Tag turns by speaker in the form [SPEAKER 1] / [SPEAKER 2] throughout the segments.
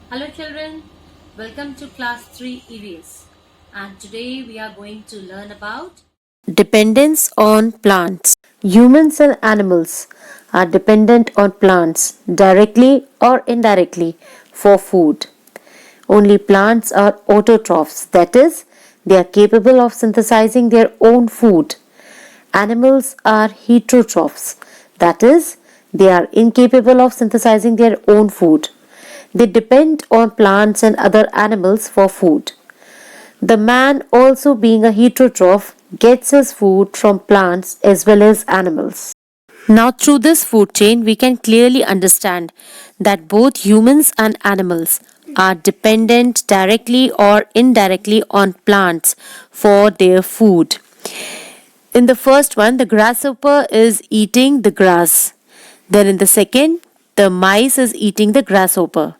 [SPEAKER 1] Hello children, welcome to class 3 EVS and today we are going to learn about dependence on plants. Humans and animals are dependent on plants directly or indirectly for food. Only plants are autotrophs, that is, they are capable of synthesizing their own food. Animals are heterotrophs, that is, they are incapable of synthesizing their own food. They depend on plants and other animals for food. The man, also being a heterotroph, gets his food from plants as well as animals. Now, through this food chain, we can clearly understand that both humans and animals are dependent directly or indirectly on plants for their food. In the first one, the grasshopper is eating the grass. Then in the second, the mice is eating the grasshopper.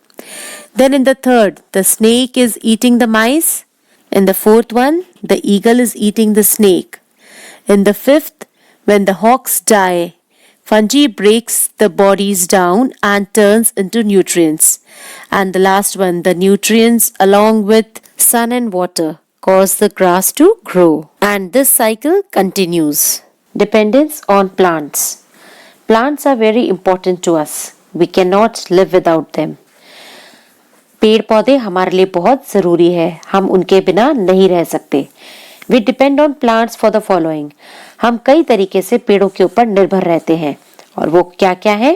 [SPEAKER 1] Then in the third, the snake is eating the mice. In the fourth one, the eagle is eating the snake. In the fifth, when the hawks die, fungi breaks the bodies down and turns into nutrients. And the last one, the nutrients along with sun and water cause the grass to grow. And this cycle continues. Dependence on plants. Plants are very important to us. We cannot live without them. पेड़ पौधे हमारे लिए बहुत ज़रूरी है, हम उनके बिना नहीं रह सकते. We depend on plants for the following. हम कई तरीके से पेड़ों के ऊपर निर्भर रहते हैं और वो क्या क्या है.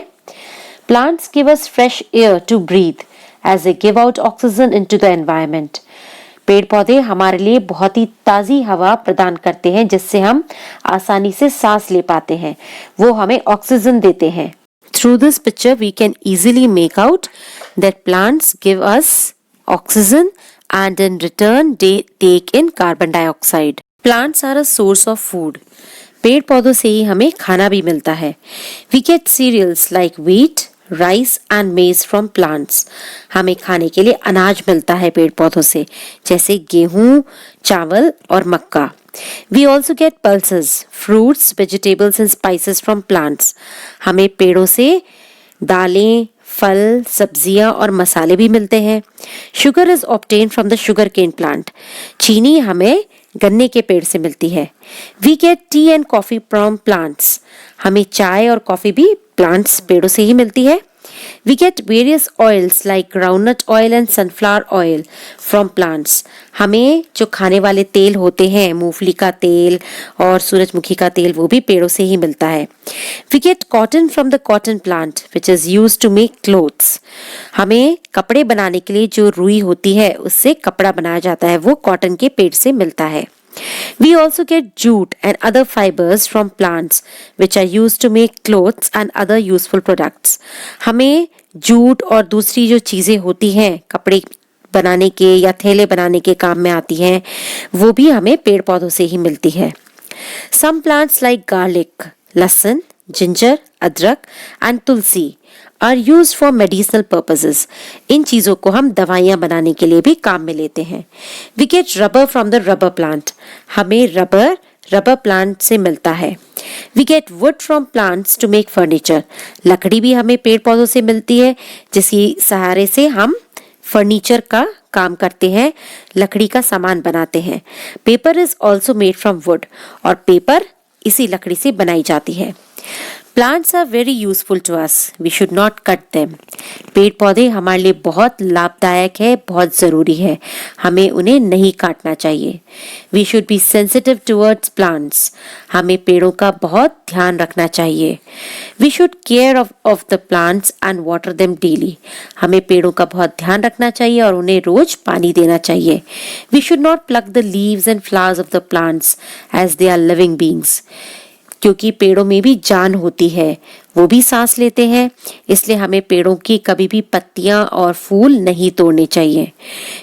[SPEAKER 1] Plants give us fresh air to breathe as a give out oxygen into the environment. पेड़ पौधे हमारे लिए बहुत ही ताज़ी हवा प्रदान करते हैं जिससे हम आसानी से सांस ले पाते हैं. वो हमें ऑक्सीजन देते हैं. Through this picture, we can easily make out that plants give us oxygen and in return they take in carbon dioxide. Plants are a source of food. पेड़ पौधों से ही हमें खाना भी मिलता है. We get cereals like wheat, rice and maize from plants. हमें खाने के लिए अनाज मिलता है पेड़ पौधों से, जैसे गेहूं, चावल और मक्का. We also get pulses, fruits, vegetables and spices from plants. हमें पेड़ों से दालें, फल, सब्जियां और मसाले भी मिलते हैं. Sugar is obtained from the sugarcane plant. चीनी हमें गन्ने के पेड़ से मिलती है. We get tea and coffee from plants. हमें चाय और कॉफी भी प्लांट्स पेड़ों से ही मिलती है. We get various oils like groundnut oil and sunflower oil from plants. हमें जो खाने वाले तेल होते हैं, मूंगफली का तेल और सूरजमुखी का तेल, वो भी पेड़ों से ही मिलता है. We get cotton from the cotton plant which is used to make clothes. हमें कपड़े बनाने के लिए जो रुई होती है उससे कपड़ा बनाया जाता है, वो कॉटन के पेड़ से मिलता है. We also get jute and other fibers from plants which are used to make clothes and other useful products. हमें जूट और दूसरी जो चीज़ें होती हैं कपड़े बनाने के या थैले बनाने के काम में आती हैं, वो भी हमें पेड़ पौधों से ही मिलती है. Some plants like garlic, लहसुन, ginger, अदरक and Tulsi are used for medicinal purposes. इन चीज़ों को हम दवाइयाँ बनाने के लिए भी काम में लेते हैं. We get rubber from the rubber plant. हमें रबर प्लांट से मिलता है. We get wood from plants to make furniture. लकड़ी भी हमें पेड़ पौधों से मिलती है जिसकी सहारे से हम फर्नीचर का काम करते हैं, लकड़ी का सामान बनाते हैं. Paper is also made from wood और पेपर इसी लकड़ी से बनाई जाती है. Plants are very useful to us. We should not cut them. पेड़ पौधे हमारे लिए बहुत लाभदायक है, बहुत ज़रूरी है, हमें उन्हें नहीं काटना चाहिए. We should be sensitive towards plants. हमें पेड़ों का बहुत ध्यान रखना चाहिए. We should care of the plants and water them daily. हमें पेड़ों का बहुत ध्यान रखना चाहिए और उन्हें रोज पानी देना चाहिए. We should not pluck the leaves and flowers of the plants as they are living beings. क्योंकि पेड़ों में भी जान होती है, वो भी सांस लेते हैं, इसलिए हमें पेड़ों की कभी भी पत्तियां और फूल नहीं तोड़ने चाहिए.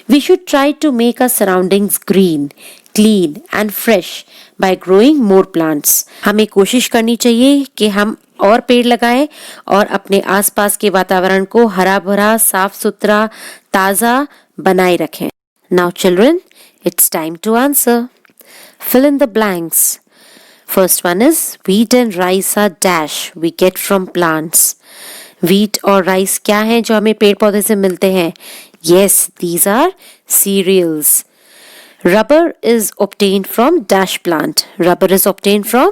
[SPEAKER 1] We should try to make our surroundings green, clean and fresh by growing more plants. हमें कोशिश करनी चाहिए कि हम और पेड़ लगाएं और अपने आसपास के वातावरण को हरा भरा, साफ सुथरा, ताज़ा बनाए रखें. Now children, it's time to answer. Fill in the blanks. First one is wheat and rice are dash we get from plants. wheat और rice क्या हैं जो हमें पेड़ पौधे से मिलते हैं? Yes, these are cereals. Rubber is obtained from dash plant. Rubber is obtained from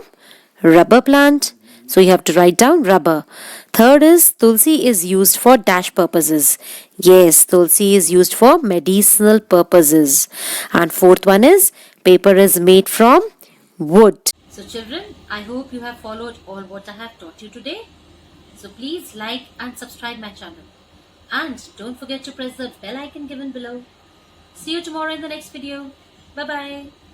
[SPEAKER 1] rubber plant. So you have to write down rubber. Third is tulsi is used for dash purposes. Yes, tulsi is used for medicinal purposes. And fourth one is paper is made from wood. So children, I hope you have followed all what I have taught you today. So please like and subscribe my channel. And don't forget to press the bell icon given below. See you tomorrow in the next video. Bye bye.